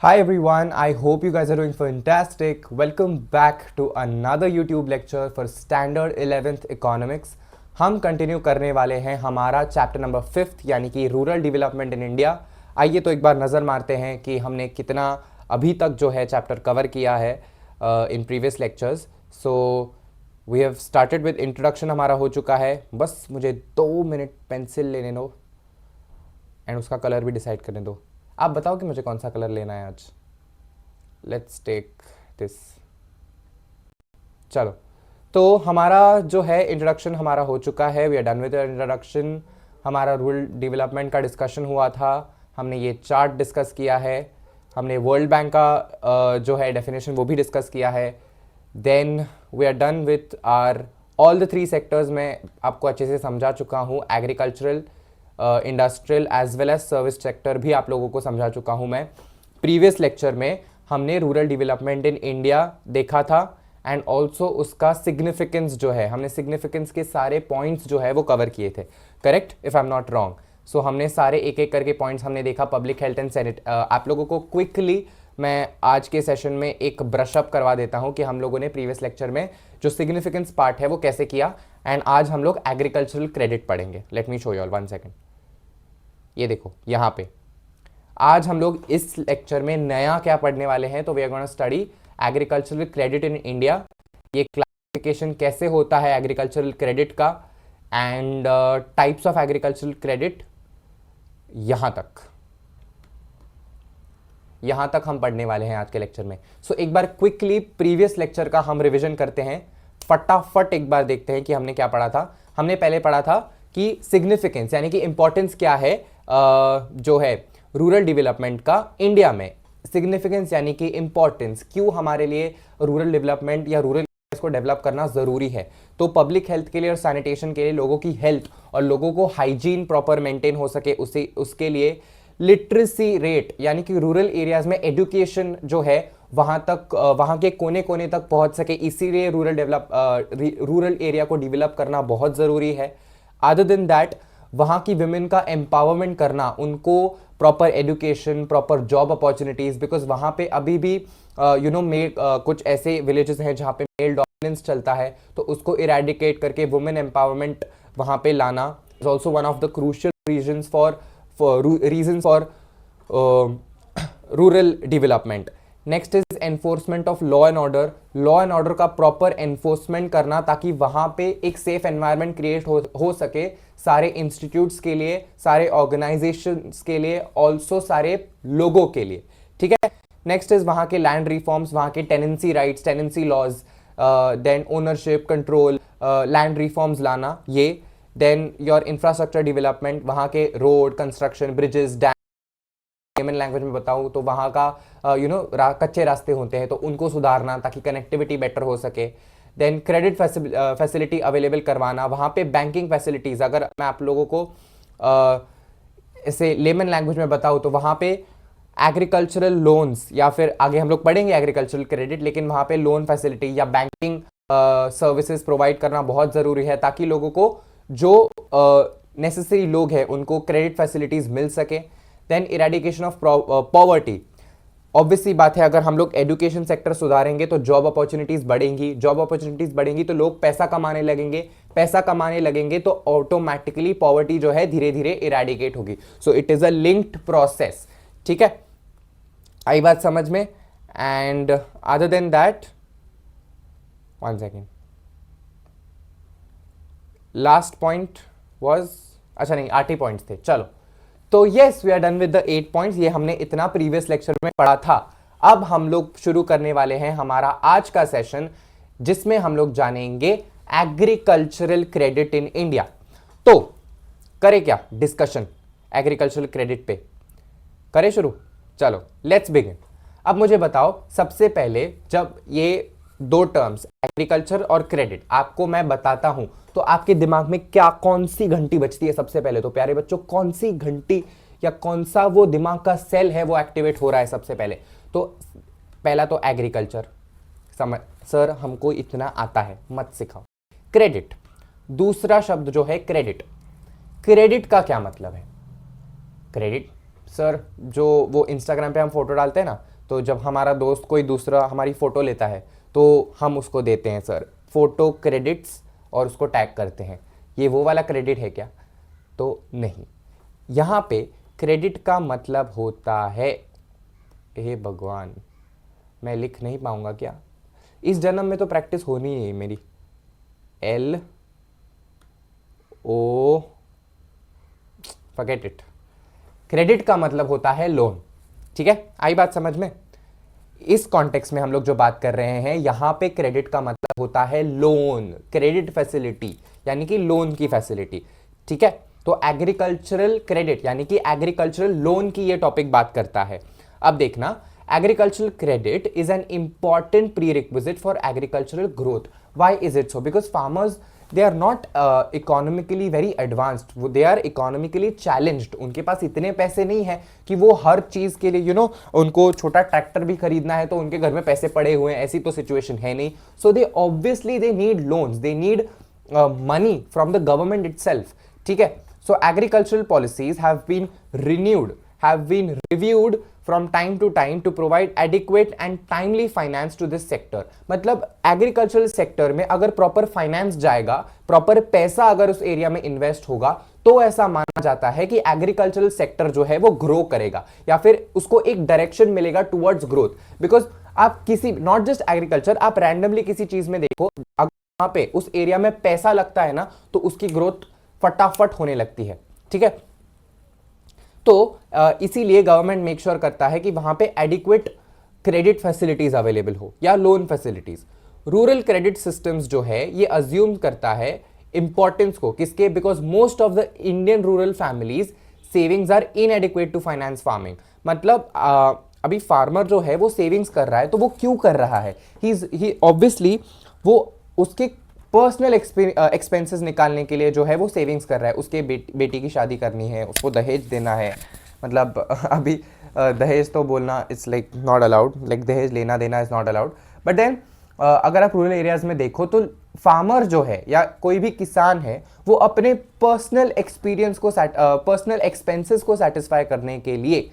Hi everyone, I hope you guys are doing fantastic. Welcome back to another YouTube lecture for Standard 11th Economics. हम continue करने वाले हैं हमारा chapter number 5th यानी कि rural development in India. आइए तो एक बार नज़र मारते हैं कि हमने कितना अभी तक जो है चैप्टर कवर किया है in previous lectures. So we have started with introduction हमारा हो चुका है। बस मुझे 2 मिनट पेंसिल लेने दो एंड उसका कलर भी डिसाइड करने दो। आप बताओ कि मुझे कौन सा कलर लेना है आज। Let's take this. चलो, तो हमारा जो है इंट्रोडक्शन हमारा हो चुका है। We are done with introduction. हमारा रूरल डेवलपमेंट का डिस्कशन हुआ था, हमने ये चार्ट डिस्कस किया है, हमने वर्ल्ड बैंक का जो है डेफिनेशन वो भी डिस्कस किया है। Then we are done with our all the 3 sectors में आपको अच्छे से समझा चुका हूँ। Agricultural, industrial as well as service sector भी आप लोगों को समझा चुका हूँ मैं। प्रीवियस लेक्चर में हमने रूरल डेवलपमेंट इन इंडिया देखा था एंड ऑल्सो उसका सिग्निफिकेंस जो है, हमने सिग्निफिकेंस के सारे पॉइंट्स जो है वो कवर किए थे। Correct, if I am not wrong. So हमने सारे एक एक करके पॉइंट्स हमने देखा। पब्लिक हेल्थ एंड सैनिट आप लोगों को क्विकली मैं आज के सेशन में एक ब्रशअप करवा देता हूं कि हम लोगों ने प्रीवियस लेक्चर में जो सिग्निफिकेंस पार्ट है वो कैसे किया। एंड आज हम लोग एग्रीकल्चरल क्रेडिट पढ़ेंगे। Let me show you all 1 second. ये देखो यहाँ पे आज हम लोग इस लेक्चर में नया क्या पढ़ने वाले हैं। तो we are gonna study agricultural credit in India. ये क्लासिफिकेशन कैसे होता है एग्रीकल्चरल क्रेडिट का and types of agricultural credit. यहां तक हम पढ़ने वाले हैं आज के लेक्चर में। सो एक बार क्विकली प्रीवियस लेक्चर का हम रिवीजन करते हैं। फटाफट एक बार देखते हैं कि हमने क्या पढ़ा था। हमने पहले पढ़ा था कि सिग्निफिकेंस यानी कि इंपॉर्टेंस क्या है जो है रूरल डेवलपमेंट का इंडिया में। सिग्निफिकेंस यानी कि इंपॉर्टेंस, क्यों हमारे लिए रूरल डेवलपमेंट या रूरल को डेवलप करना जरूरी है। तो पब्लिक हेल्थ के लिए और सैनिटेशन के लिए, लोगों की हेल्थ और लोगों को हाइजीन प्रॉपर मेंटेन हो सके उसके लिए लिटरेसी रेट यानी कि रूरल एरियाज में एजुकेशन जो है वहां तक, वहां के कोने कोने तक पहुंच सके, इसीलिए रूरल एरिया को डेवलप करना बहुत जरूरी है। अदर देन दैट, वहाँ की विमेन का एम्पावरमेंट करना, उनको proper education, proper job opportunities, because वहाँ पे अभी भी कुछ ऐसे विलेजेस हैं जहाँ पे मेल डोमिनेंस चलता है, तो उसको इरेडिकेट करके वुमेन एम्पावरमेंट वहाँ पे लाना is also one of the crucial reason for rural development. Next is enforcement of law and order. Law and order का प्रॉपर एनफोर्समेंट करना ताकि वहां पे एक सेफ एनवायरनमेंट क्रिएट हो सके सारे इंस्टीट्यूट्स के लिए, सारे ऑर्गेनाइजेशंस के लिए, ऑल्सो सारे लोगों के लिए। ठीक है। नेक्स्ट इज वहां के लैंड रिफॉर्म्स, वहां के tenancy rights, tenancy laws, then ownership control, land reforms लाना ये। देन योर इंफ्रास्ट्रक्चर डेवलपमेंट, वहां के road construction, bridges, dam, layman language में बताऊं तो वहां का कच्चे रास्ते होते हैं तो उनको सुधारना ताकि कनेक्टिविटी बेटर हो सके। देन क्रेडिट फैसिलिटी अवेलेबल करवाना, वहां पे बैंकिंग फैसिलिटीज, अगर मैं आप लोगों को इसे लेमन लैंग्वेज में बताऊं तो वहां पे एग्रीकल्चरल लोन्स, या फिर आगे हम लोग पढ़ेंगे एग्रीकल्चरल क्रेडिट, लेकिन वहां पे लोन फैसिलिटी या बैंकिंग सर्विसेज प्रोवाइड करना बहुत जरूरी है ताकि लोगों को जो नेसेसरी लोग हैं उनको क्रेडिट फैसिलिटीज मिल सके। Then eradication of poverty, obviously बात है, अगर हम लोग एजुकेशन सेक्टर सुधारेंगे तो जॉब अपॉर्चुनिटीज बढ़ेंगी, जॉब अपॉर्चुनिटीज बढ़ेंगी तो लोग पैसा कमाने लगेंगे, पैसा कमाने लगेंगे तो ऑटोमेटिकली पॉवर्टी जो है धीरे धीरे इरेडिकेट होगी। So it is a linked process. ठीक है, आई बात समझ में। And other than that, 1 second, last point was, अच्छा नहीं 8 ही पॉइंट्स थे। चलो, तो yes we are done with the 8 points. ये हमने इतना प्रीवियस लेक्चर में पढ़ा था। अब हम लोग शुरू करने वाले हैं हमारा आज का सेशन, जिसमें हम लोग जानेंगे एग्रीकल्चरल क्रेडिट इन इंडिया। तो करें क्या डिस्कशन एग्रीकल्चरल क्रेडिट पे, करें शुरू। चलो लेट्स बिगिन। अब मुझे बताओ, सबसे पहले जब ये 2 टर्म्स एग्रीकल्चर और क्रेडिट आपको मैं बताता हूं तो आपके दिमाग में क्या, कौन सी घंटी बजती है सबसे पहले? तो प्यारे बच्चों, कौन सी घंटी या कौन सा वो दिमाग का सेल है वो एक्टिवेट हो रहा है सबसे पहले? तो पहला तो एग्रीकल्चर, समझ सर हमको इतना आता है मत सिखाओ। क्रेडिट, दूसरा शब्द जो है क्रेडिट। क्रेडिट का क्या मतलब है? क्रेडिट सर, जो वो इंस्टाग्राम पे हम फोटो डालते हैं ना, तो जब हमारा दोस्त कोई दूसरा हमारी फ़ोटो लेता है तो हम उसको देते हैं सर फ़ोटो क्रेडिट्स और उसको टैग करते हैं। ये वो वाला क्रेडिट है क्या? तो नहीं। यहाँ पे क्रेडिट का मतलब होता है, हे भगवान मैं लिख नहीं पाऊंगा क्या? इस जन्म में तो प्रैक्टिस होनी है मेरी। L O, forget it. Credit का मतलब होता है लोन। ठीक है, आई बात समझ में? इस कॉन्टेक्स्ट में हम लोग जो बात कर रहे हैं यहां पे क्रेडिट का मतलब होता है लोन, क्रेडिट फैसिलिटी यानी कि लोन की फैसिलिटी। ठीक है, तो एग्रीकल्चरल क्रेडिट यानी कि एग्रीकल्चरल लोन की ये टॉपिक बात करता है। अब देखना, agricultural credit is an important pre requisite for agricultural growth. Why is it so? Because farmers they are not economically very advanced, they are economically challenged। उनके पास इतने पैसे नहीं है कि वो हर चीज के लिए उनको छोटा ट्रैक्टर भी खरीदना है तो उनके घर में पैसे पड़े हुए हैं, ऐसी तो सिचुएशन है नहीं। So they obviously they need loans, they need money from the government itself. ठीक है, so agricultural policies have been renewed, have been reviewed from time to time to provide adequate and timely finance to this sector। मतलब agricultural sector में अगर proper finance जाएगा, proper पैसा अगर उस area में इन्वेस्ट होगा तो ऐसा माना जाता है कि एग्रीकल्चरल सेक्टर जो है वो ग्रो करेगा या फिर उसको एक डायरेक्शन मिलेगा टुवर्ड्स ग्रोथ। बिकॉज आप किसी, नॉट जस्ट एग्रीकल्चर, आप रैंडमली किसी चीज में देखो, अगर वहां पे उस एरिया में पैसा लगता है ना तो उसकी ग्रोथ फटाफट होने लगती है। ठीक है, तो इसीलिए गवर्नमेंट मेक श्योर करता है कि वहां पे एडिक्वेट क्रेडिट फैसिलिटीज अवेलेबल हो या loan facilities. Rural credit systems जो है ये अज्यूम करता है इंपॉर्टेंस को, किसके? Because most of the Indian rural families savings are inadequate to finance farming. मतलब अभी फार्मर जो है वो सेविंग्स कर रहा है तो वो क्यों कर रहा है? ही ऑब्वियसली वो उसके पर्सनल एक्सपेंसेस निकालने के लिए जो है वो सेविंग्स कर रहा है। उसके बेटी की शादी करनी है, उसको दहेज देना है। मतलब अभी दहेज तो बोलना it's like not allowed, like दहेज लेना देना is not allowed. But then अगर आप रूरल एरियाज में देखो तो फार्मर जो है या कोई भी किसान है वो अपने पर्सनल एक्सपीरियंस को, पर्सनल एक्सपेंसेस को सेटिस्फाई करने के लिए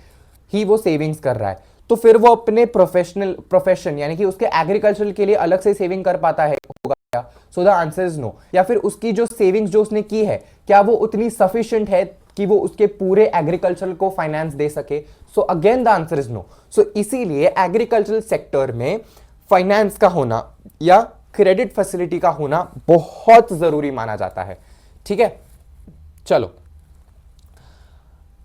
ही वो सेविंग्स कर रहा है। तो फिर वो अपने प्रोफेशन यानी कि उसके एग्रीकल्चर के लिए अलग से सेविंग कर पाता है होगा क्या? So the answer is no. या फिर उसकी जो सेविंग्स जो उसने की है क्या वो उतनी सफिशिएंट है कि वो उसके पूरे एग्रीकल्चर को फाइनेंस दे सके? So again the answer is no. So इसीलिए एग्रीकल्चरल सेक्टर में फाइनेंस का होना या क्रेडिट फैसिलिटी का होना बहुत जरूरी माना जाता है। ठीक है, चलो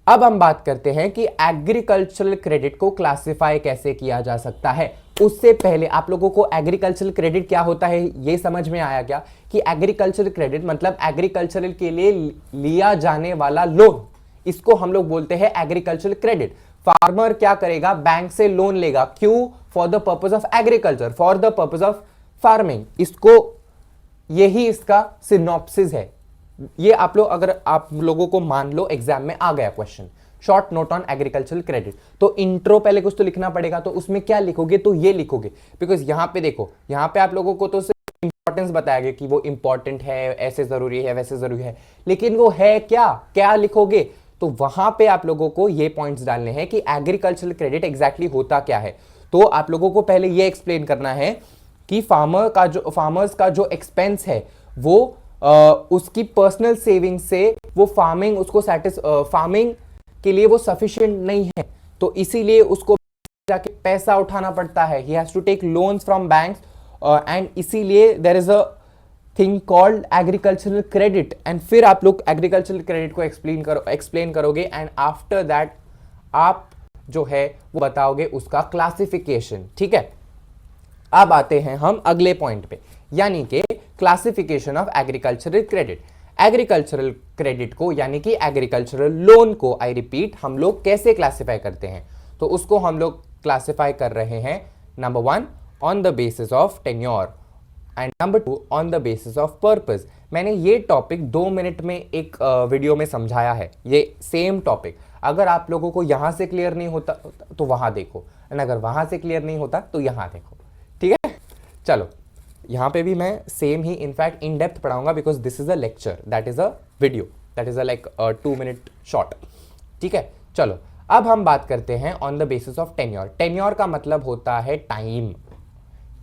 अब हम बात करते हैं कि एग्रीकल्चरल क्रेडिट को क्लासिफाई कैसे किया जा सकता है। उससे पहले आप लोगों को एग्रीकल्चरल क्रेडिट क्या होता है ये समझ में आया क्या? कि एग्रीकल्चरल क्रेडिट मतलब एग्रीकल्चरल के लिए लिया जाने वाला लोन, इसको हम लोग बोलते हैं एग्रीकल्चरल क्रेडिट। फार्मर क्या करेगा? बैंक से लोन लेगा। क्यों? For the purpose of agriculture, for the purpose of farming. इसको, यही इसका सिनॉप्सिस है। ये आप लोग, अगर आप लोगों को मान लो एग्जाम में आ गया question, short note on agricultural credit, तो इंट्रो पहले कुछ तो लिखना पड़ेगा। तो उसमें क्या लिखोगे? तो ये लिखोगे। बिकॉज यहां पे देखो, यहां पे आप लोगों को तो सिर्फ इंपॉर्टेंस बताया गया कि वो इंपॉर्टेंट है, ऐसे जरूरी है, वैसे जरूरी है, लेकिन वो है क्या? क्या लिखोगे? तो वहां पे आप लोगों को ये पॉइंट्स डालने हैं कि एग्रीकल्चरल क्रेडिट एग्जैक्टली होता क्या है। तो आप लोगों को पहले ये एक्सप्लेन करना है कि फार्मर्स का जो एक्सपेंस है वो उसकी पर्सनल सेविंग से वो फार्मिंग उसको फार्मिंग के लिए वो सफिशिएंट नहीं है, तो इसीलिए उसको जाके पैसा उठाना पड़ता है। He has to take loans from banks and इसीलिए there is a thing called agricultural credit. And फिर आप लोग एग्रीकल्चरल क्रेडिट को एक्सप्लेन करोगे एंड आफ्टर दैट आप जो है वो बताओगे उसका क्लासिफिकेशन। ठीक है, अब आते हैं हम अगले पॉइंट पे, यानी कि classification of agricultural credit. Agricultural credit को यानी कि एग्रीकल्चरल लोन को, आई रिपीट, हम लोग कैसे क्लासिफाई करते हैं? तो उसको हम लोग क्लासिफाई कर रहे हैं, number 1 on the basis of tenure and number 2 on the basis of purpose. मैंने ये टॉपिक 2 मिनट में एक वीडियो में समझाया है, ये सेम टॉपिक। अगर आप लोगों को यहां से क्लियर नहीं होता तो वहां देखो, एंड अगर वहां से क्लियर नहीं होता तो यहां देखो। ठीक है, चलो यहाँ पे भी मैं सेम ही इनफैक्ट इन डेप्थ पढ़ाऊंगा, because this is a lecture, that is a video, that is a like 2 minute short. ठीक है, चलो अब हम बात करते हैं on the basis of tenure. Tenure का मतलब होता है टाइम,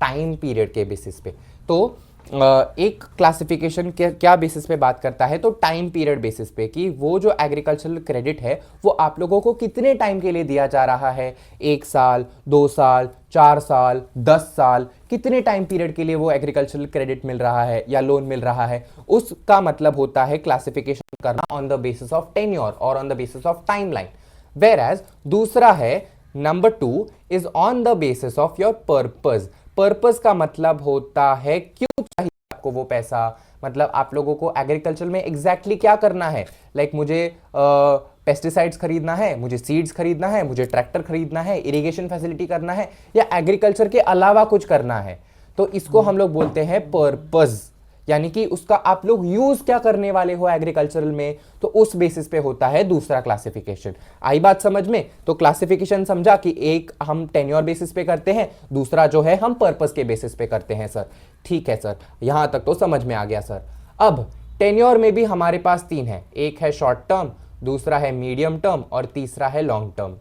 टाइम पीरियड के बेसिस पे। तो एक क्लासिफिकेशन क्या बेसिस पे बात करता है, तो टाइम पीरियड बेसिस पे, कि वो जो एग्रीकल्चरल क्रेडिट है वो आप लोगों को कितने टाइम के लिए दिया जा रहा है, 1 साल, 2 साल, 4 साल, 10 साल, कितने टाइम पीरियड के लिए वो एग्रीकल्चरल क्रेडिट मिल रहा है या लोन मिल रहा है, उसका मतलब होता है क्लासिफिकेशन करना on the basis of tenure और on the basis of timeline. Whereas दूसरा है number 2 is on the basis of your purpose. Purpose का मतलब होता है क्यों चाहिए आपको वो पैसा, मतलब आप लोगों को एग्रीकल्चर में एग्जैक्टली क्या करना है। लाइक मुझे पेस्टिसाइड्स खरीदना है, मुझे सीड्स खरीदना है, मुझे ट्रैक्टर खरीदना है, इरिगेशन फैसिलिटी करना है, या एग्रीकल्चर के अलावा कुछ करना है, तो इसको हम लोग बोलते हैं पर्पस। यानी कि उसका आप लोग यूज क्या करने वाले हो एग्रीकल्चरल में, तो उस बेसिस पे होता है दूसरा क्लासिफिकेशन। आई बात समझ में? तो क्लासिफिकेशन समझा कि एक हम टेन्योर बेसिस पे करते हैं, दूसरा जो है हम पर्पस के बेसिस पे करते हैं सर। ठीक है सर, यहां तक तो समझ में आ गया सर। अब टेन्योर में भी हमारे पास 3 है, एक है शॉर्ट टर्म, दूसरा है मीडियम टर्म और तीसरा है लॉन्ग टर्म।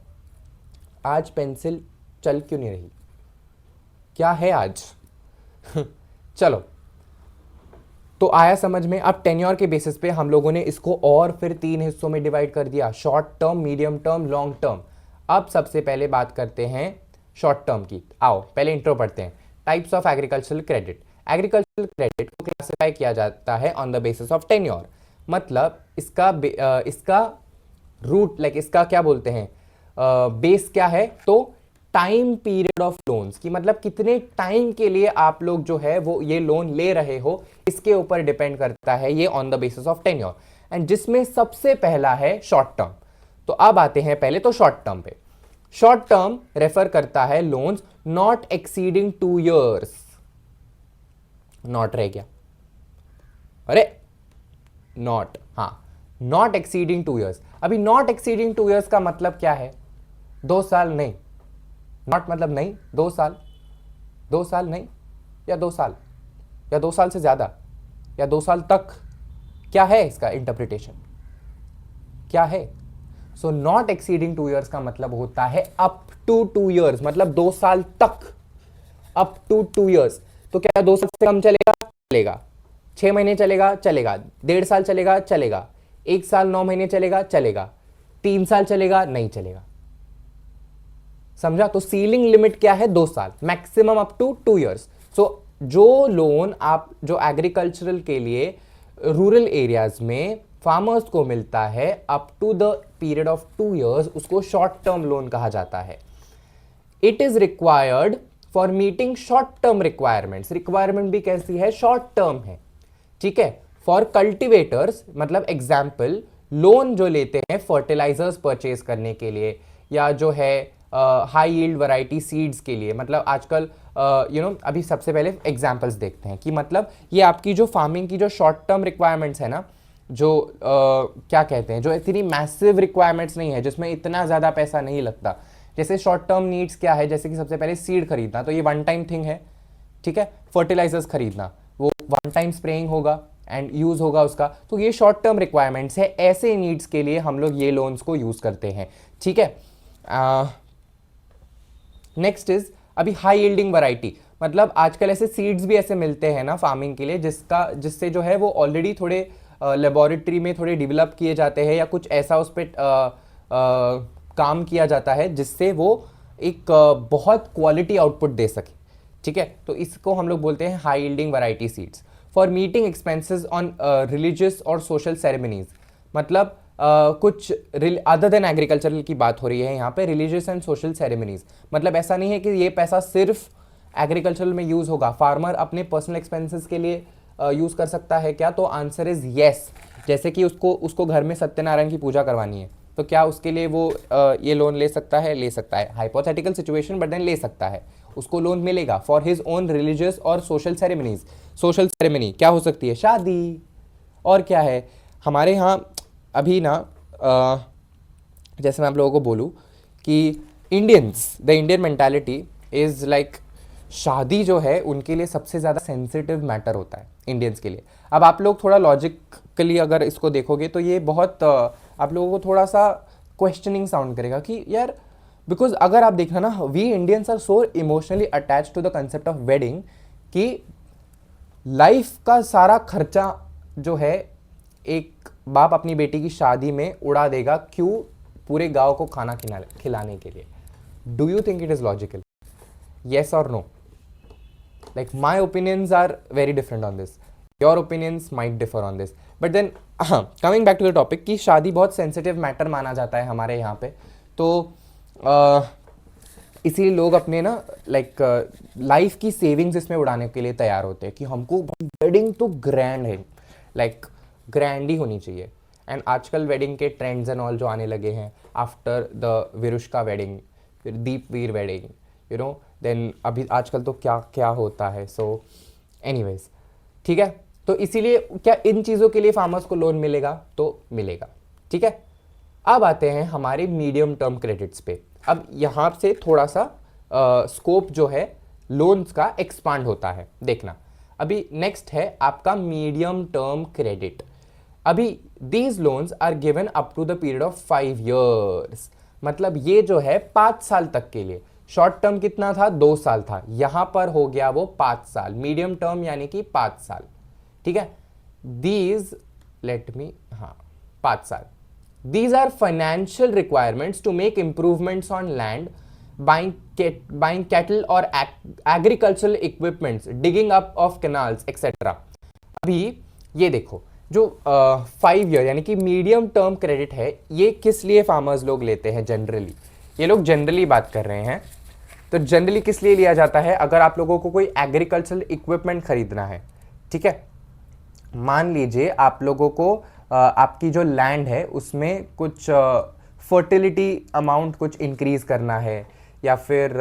आज पेंसिल चल क्यों नहीं रही, क्या है आज? चलो, तो आया समझ में। अब टेन्योर के बेसिस पे हम लोगों ने इसको और फिर 3 हिस्सों में डिवाइड कर दिया, short term, medium term, long term. अब सबसे पहले बात करते हैं शॉर्ट टर्म की। आओ पहले इंट्रो पढ़ते हैं। Types of agricultural credit. Agricultural credit को क्लासिफाई किया जाता है on the basis of tenure. मतलब इसका रूट, लाइक इसका क्या बोलते हैं, बेस क्या है, तो टाइम पीरियड ऑफ लोन्स, की मतलब कितने टाइम के लिए आप लोग जो है वो ये लोन ले रहे हो, इसके ऊपर डिपेंड करता है ये on the basis of tenure. And जिसमें सबसे पहला है शॉर्ट टर्म। तो अब आते हैं पहले तो शॉर्ट टर्म पे। शॉर्ट टर्म रेफर करता है loans not exceeding 2 years। Not रह गया, अरे नॉट, हाँ, नॉट एक्सीडिंग 2 years। अभी नॉट एक्सीडिंग 2 years का मतलब क्या है? 2 साल नहीं, नॉट मतलब नहीं, 2 साल, 2 साल नहीं, या 2 साल, या 2 साल से ज्यादा, या 2 साल तक, क्या है इसका इंटरप्रिटेशन, क्या है? सो नॉट एक्सीडिंग 2 years का मतलब होता है अप टू 2 years, मतलब 2 साल तक, अप टू 2 years। तो क्या 2 साल से कम चलेगा? चलेगा। 6 महीने चलेगा? चलेगा। 1.5 साल चलेगा? चलेगा। 1 साल 9 महीने चलेगा? चलेगा। 3 साल चलेगा? नहीं चलेगा। समझा? तो सीलिंग लिमिट क्या है? 2 साल, मैक्सिमम अप टू 2 years। सो जो लोन आप जो एग्रीकल्चरल के लिए रूरल एरियाज में फार्मर्स को मिलता है up to the period of 2 years, उसको शॉर्ट टर्म लोन कहा जाता है। It is required for meeting short term requirements. Requirement भी कैसी है? शॉर्ट टर्म है, ठीक है। फॉर कल्टिवेटर्स, मतलब एग्जाम्पल लोन जो लेते हैं फर्टिलाइजर्स परचेज करने के लिए, या जो है हाई यील्ड वैरायटी सीड्स के लिए। मतलब आजकल अभी सबसे पहले एग्जांपल्स देखते हैं कि मतलब ये आपकी जो फार्मिंग की जो शॉर्ट टर्म रिक्वायरमेंट्स है ना, जो क्या कहते हैं, जो इतनी मैसिव रिक्वायरमेंट्स नहीं है, जिसमें इतना ज़्यादा पैसा नहीं लगता। जैसे शॉर्ट टर्म नीड्स क्या है, जैसे कि सबसे पहले सीड खरीदना, तो ये वन टाइम थिंग है, ठीक है। फर्टिलाइजर्स खरीदना, वो वन टाइम स्प्रेइंग होगा एंड यूज़ होगा उसका, तो ये शॉर्ट टर्म रिक्वायरमेंट्स है। ऐसे नीड्स के लिए हम लोग ये लोन्स को यूज़ करते हैं, ठीक है। नेक्स्ट इज अभी हाई यील्डिंग वैरायटी, मतलब आजकल ऐसे सीड्स भी ऐसे मिलते हैं ना फार्मिंग के लिए, जिससे जो है वो ऑलरेडी थोड़े लेबोरेटरी में थोड़े डेवलप किए जाते हैं, या कुछ ऐसा उस पर काम किया जाता है जिससे वो एक बहुत क्वालिटी आउटपुट दे सके, ठीक है। तो इसको हम लोग बोलते हैं high yielding variety seeds. For meeting expenses on religious और सोशल सेरेमनीज, मतलब कुछ अदर देन एग्रीकल्चरल की बात हो रही है यहाँ पे, रिलीजियस एंड सोशल सेरेमनीज। मतलब ऐसा नहीं है कि ये पैसा सिर्फ एग्रीकल्चरल में यूज होगा, फार्मर अपने पर्सनल एक्सपेंसेस के लिए यूज कर सकता है क्या? तो आंसर इज येस। जैसे कि उसको घर में सत्यनारायण की पूजा करवानी है, तो क्या उसके लिए वो ये लोन ले सकता है? ले सकता है। हाइपोथेटिकल सिचुएशन, बट देन ले सकता है, उसको लोन मिलेगा फॉर हिज ओन रिलीजियस और सोशल सेरेमनीज। सोशल सेरेमनी क्या हो सकती है? शादी, और क्या है हमारे यहाँ अभी ना, जैसे मैं आप लोगों को बोलूँ कि the Indian mentality is like, शादी जो है उनके लिए सबसे ज़्यादा सेंसिटिव मैटर होता है इंडियंस के लिए। अब आप लोग थोड़ा लॉजिकली अगर इसको देखोगे तो ये बहुत आप लोगों को थोड़ा सा क्वेश्चनिंग साउंड करेगा कि यार, बिकॉज अगर आप देखना ना, we Indians are so emotionally attach to the concept of wedding कि लाइफ का सारा खर्चा जो है एक बाप अपनी बेटी की शादी में उड़ा देगा, क्यों? पूरे गांव को खाना खिलाने के लिए. Do you think it is logical? Yes और no? Like my opinions are very different on this. Your opinions might differ on this. But then coming back to the topic कि शादी बहुत सेंसिटिव मैटर माना जाता है हमारे यहाँ पे, तो इसीलिए लोग अपने ना लाइफ की सेविंग्स इसमें उड़ाने के लिए तैयार होते हैं कि हमको वेडिंग तो ग्रैंड है, ग्रैंड ही होनी चाहिए. एंड आजकल वेडिंग के ट्रेंड्स एंड ऑल जो आने लगे हैं आफ्टर द विरुष्का वेडिंग, फिर Deepveer wedding, you know, then अभी आजकल तो क्या क्या होता है. सो एनीवेज, ठीक है. तो इसीलिए क्या इन चीज़ों के लिए फार्मर्स को लोन मिलेगा? तो मिलेगा, ठीक है. अब आते हैं हमारे मीडियम टर्म क्रेडिट्स पे. अब यहाँ से थोड़ा सा स्कोप जो है लोन्स का एक्सपांड होता है. देखना, अभी नेक्स्ट है आपका मीडियम टर्म क्रेडिट. अभी these loans are given up to the period of 5 years. मतलब ये जो है 5 साल तक के लिए. शॉर्ट टर्म कितना था? 2 साल था. यहां पर हो गया वो 5 साल. मीडियम टर्म यानी कि 5 साल, ठीक है. दीज लेट मी, हाँ, 5 साल. These are financial requirements to make improvements on land, buying cattle और agricultural equipments, digging up of canals et cetera. अभी ये देखो, जो 5 year यानी कि मीडियम टर्म क्रेडिट है, ये किस लिए फार्मर्स लोग लेते हैं जनरली? ये लोग जनरली बात कर रहे हैं. तो जनरली किस लिए लिया जाता है? अगर आप लोगों को कोई एग्रीकल्चरल इक्विपमेंट खरीदना है, ठीक है, मान लीजिए आप लोगों को आपकी जो लैंड है उसमें कुछ फर्टिलिटी अमाउंट कुछ इंक्रीज करना है, या फिर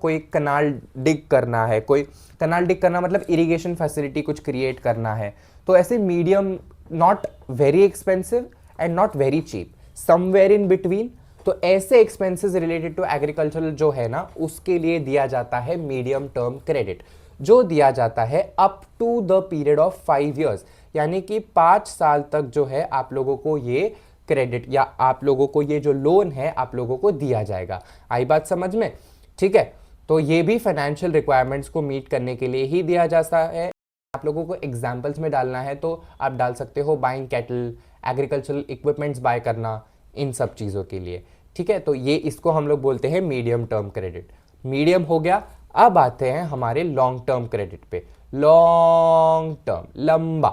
कोई कनाल डिग करना है. कोई कनाल डिग करना मतलब इरिगेशन फैसिलिटी कुछ क्रिएट करना है. तो ऐसे medium, not very expensive and not very cheap, somewhere in between. तो ऐसे एक्सपेंसेस रिलेटेड टू एग्रीकल्चरल जो है ना, उसके लिए दिया जाता है मीडियम टर्म क्रेडिट, जो दिया जाता है up to the period of 5 years. यानी कि 5 साल तक जो है आप लोगों को ये क्रेडिट या आप लोगों को ये जो लोन है आप लोगों को दिया जाएगा. आई बात समझ में? ठीक है. तो ये भी फाइनेंशियल रिक्वायरमेंट्स को मीट करने के लिए ही दिया जाता है. आप लोगों को एग्जाम्पल्स में डालना है तो आप डाल सकते हो buying cattle, agricultural equipments buy करना, इन सब चीज़ों के लिए, ठीक है. तो ये इसको हम लोग बोलते हैं मीडियम टर्म क्रेडिट. मीडियम हो गया. अब आते हैं हमारे लॉन्ग टर्म क्रेडिट पे. लॉन्ग टर्म, लंबा,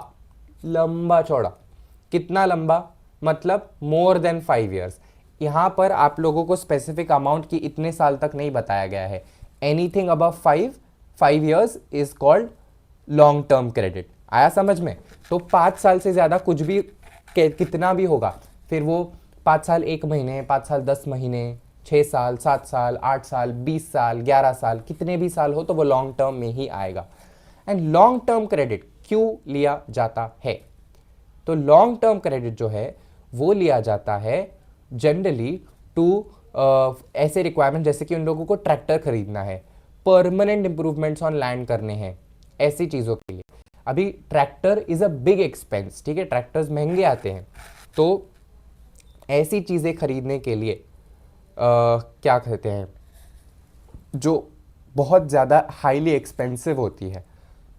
लंबा चौड़ा. कितना लंबा? मतलब मोर देन 5 years. यहाँ पर आप लोगों को स्पेसिफिक अमाउंट की इतने साल तक नहीं बताया गया है. Anything above 5 years is called long term credit. आया समझ में? तो 5 साल से ज़्यादा कुछ भी कितना भी होगा, फिर वो 5 साल 1 महीने, 5 साल 10 महीने, 6 साल, 7 साल, 8 साल, 20 साल, 11 साल, कितने भी साल हो तो वो लॉन्ग टर्म में ही आएगा. एंड लॉन्ग टर्म क्रेडिट क्यों लिया जाता है? तो लॉन्ग टर्म क्रेडिट जो है वो लिया जाता है जनरली टू ऐसे रिक्वायरमेंट, जैसे कि उन लोगों को ट्रैक्टर खरीदना है, परमानेंट इंप्रूवमेंट्स ऑन लैंड करने हैं, ऐसी चीज़ों के लिए. अभी tractor is a big expense, ठीक है, ट्रैक्टर्स महंगे आते हैं. तो ऐसी चीज़ें खरीदने के लिए क्या कहते हैं, जो बहुत ज़्यादा हाईली एक्सपेंसिव होती है,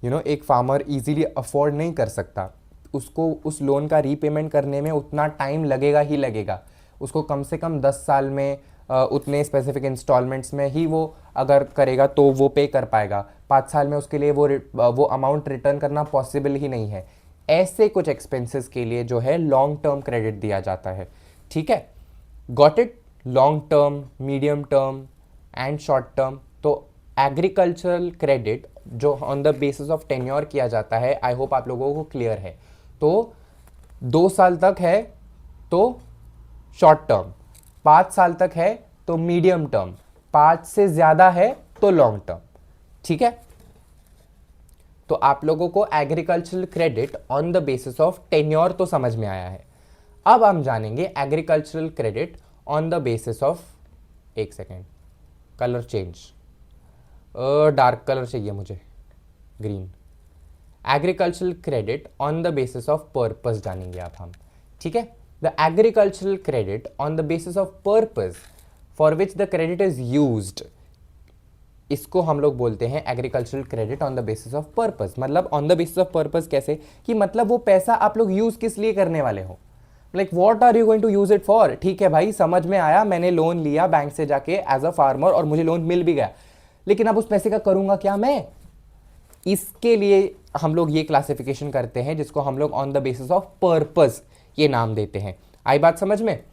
एक फार्मर इजीली अफोर्ड नहीं कर सकता. उसको उस लोन का रीपेमेंट करने में उतना टाइम लगेगा ही लगेगा. उसको कम से कम 10 साल में उतने स्पेसिफिक इंस्टॉलमेंट्स में ही वो अगर करेगा तो वो पे कर पाएगा. 5 साल में उसके लिए वो अमाउंट रिटर्न करना पॉसिबल ही नहीं है. ऐसे कुछ एक्सपेंसेस के लिए जो है लॉन्ग टर्म क्रेडिट दिया जाता है, ठीक है. Got it? Long term, medium term and short term. तो एग्रीकल्चरल क्रेडिट जो on the basis of tenure किया जाता है, आई होप आप लोगों को क्लियर है. तो 2 साल तक है तो शॉर्ट टर्म, 5 साल तक है तो मीडियम टर्म, 5 से ज्यादा है तो लॉन्ग टर्म, ठीक है. तो आप लोगों को agricultural credit on the basis of tenure तो समझ में आया है. अब हम जानेंगे agricultural credit on the basis of, एक second, colour change, dark colour चाहिए मुझे, green. Agricultural credit on the basis of purpose जानेंगे आप हम, ठीक है. The agricultural credit on the basis of purpose for which the credit is used, इसको हम लोग बोलते हैं agricultural credit on the basis of purpose. मतलब on the basis of purpose कैसे, कि मतलब वो पैसा आप लोग यूज किस लिए करने वाले हो, like what are you going to use it for. ठीक है भाई, समझ में आया, मैंने लोन लिया बैंक से जाके एज अ फार्मर और मुझे लोन मिल भी गया, लेकिन अब उस पैसे का करूंगा क्या मैं, इसके लिए हम लोग ये क्लासिफिकेशन करते हैं जिसको हम लोग on the basis of purpose ये नाम देते हैं। आई बात समझ में।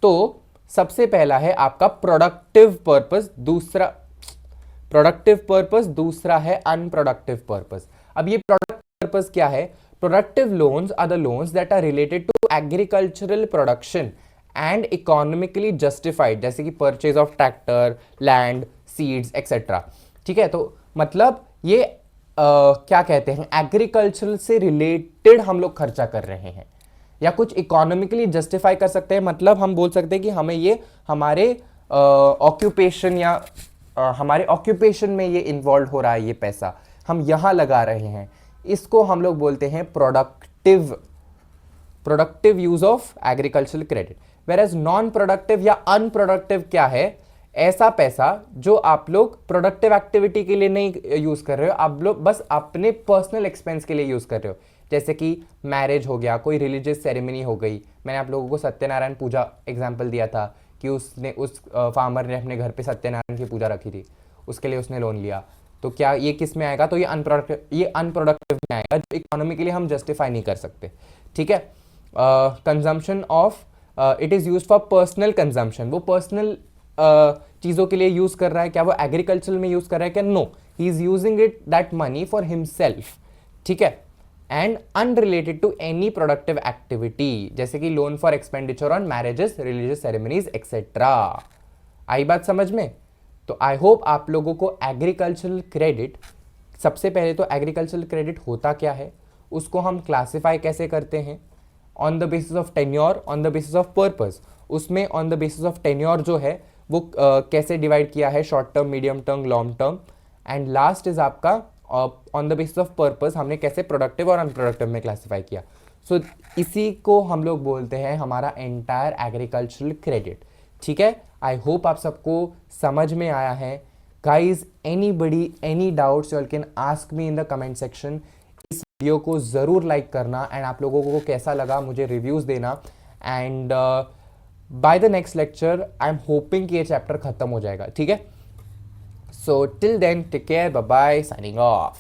तो सबसे पहला है आपका प्रोडक्टिव पर्पस, दूसरा प्रोडक्टिव पर्पस, दूसरा है अनप्रोडक्टिव पर्पस। अब ये प्रोडक्टिव पर्पस क्या है, productive loans are the loans that are related to agricultural production and economically justified, जैसे कि purchase of tractor, land, seeds etcetera. ठीक है, तो मतलब ये क्या कहते हैं, एग्रीकल्चर से रिलेटेड हम लोग खर्चा कर रहे हैं, या कुछ इकोनॉमिकली जस्टिफाई कर सकते हैं। मतलब हम बोल सकते हैं कि हमें ये हमारे ऑक्यूपेशन या हमारे ऑक्यूपेशन में ये इन्वॉल्व हो रहा है, ये पैसा हम यहाँ लगा रहे हैं, इसको हम लोग बोलते हैं productive use of agricultural credit. Whereas non productive या अनप्रोडक्टिव क्या है, ऐसा पैसा जो आप लोग प्रोडक्टिव एक्टिविटी के लिए नहीं यूज कर रहे हो, आप लोग बस अपने पर्सनल एक्सपेंस के लिए यूज कर रहे हो, जैसे कि मैरिज हो गया, कोई रिलीजियस सेरेमनी हो गई। मैंने आप लोगों को सत्यनारायण पूजा एग्जाम्पल दिया था कि उसने उस फार्मर ने अपने घर पे सत्यनारायण की पूजा रखी थी, उसके लिए उसने लोन लिया। तो क्या ये किस में आएगा, तो ये अनप्रोडक्टिव में आएगा, जो इकोनॉमी के लिए हम जस्टिफाई नहीं कर सकते। ठीक है, consumption of it is use for personal consumption, वो पर्सनल चीज़ों के लिए यूज़ कर रहा है, क्या वो एग्रीकल्चर में यूज़ कर रहा है क्या, no, he is using it that money for himself. ठीक है, and unrelated to any productive activity, जैसे कि loan for expenditure on marriages, religious ceremonies et cetera. आई बात समझ में। तो आई होप आप लोगों को एग्रीकल्चरल क्रेडिट, सबसे पहले तो एग्रीकल्चरल क्रेडिट होता क्या है, उसको हम क्लासिफाई कैसे करते हैं, on the basis of tenure, on the basis of purpose. उसमें on the basis of tenure जो है वो कैसे डिवाइड किया है, short term, medium term, long term, and last is आपका on the basis of purpose हमने कैसे प्रोडक्टिव और अनप्रोडक्टिव में क्लासिफाई किया। सो इसी को हम लोग बोलते हैं हमारा एंटायर एग्रीकल्चरल क्रेडिट। ठीक है, आई होप आप सबको समझ में आया है। Guys, anybody any doubts you can ask me in the comment section. इस वीडियो को ज़रूर लाइक करना एंड आप लोगों को कैसा लगा मुझे रिव्यूज़ देना। And by the next lecture I am hoping कि ये चैप्टर खत्म हो जाएगा। ठीक है, so till then take care, bye bye, signing of.